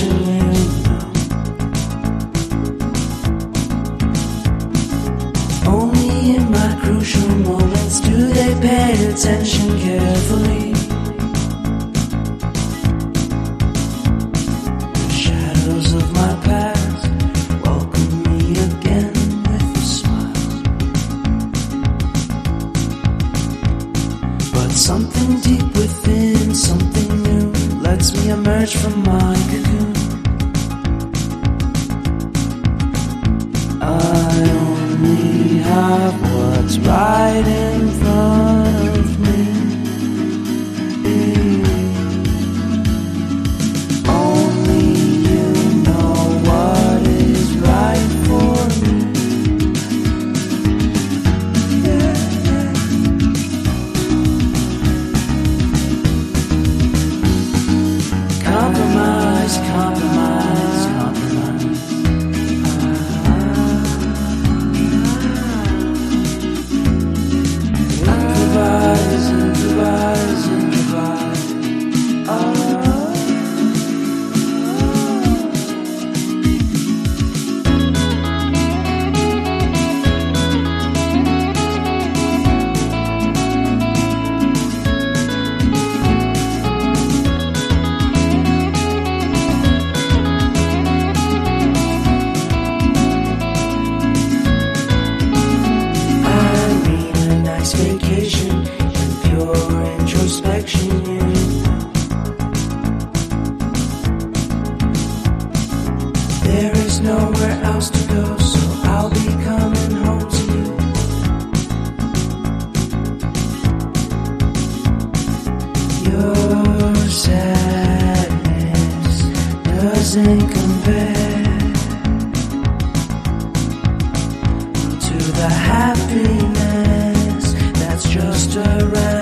you know. Only in my crucial moments do they pay attention carefully. The shadows of my past welcome me again with a smile. But something deep within, something new, lets me emerge from my cocoon. I only have what's right in front of me. Only you know what is right for me. Compromise, compromise, compromise. Improvise, improvise, improvise. Vacation and pure introspection, you know. There is nowhere else to go, so I'll be coming home to you. Your sadness doesn't compare to the happiness just around.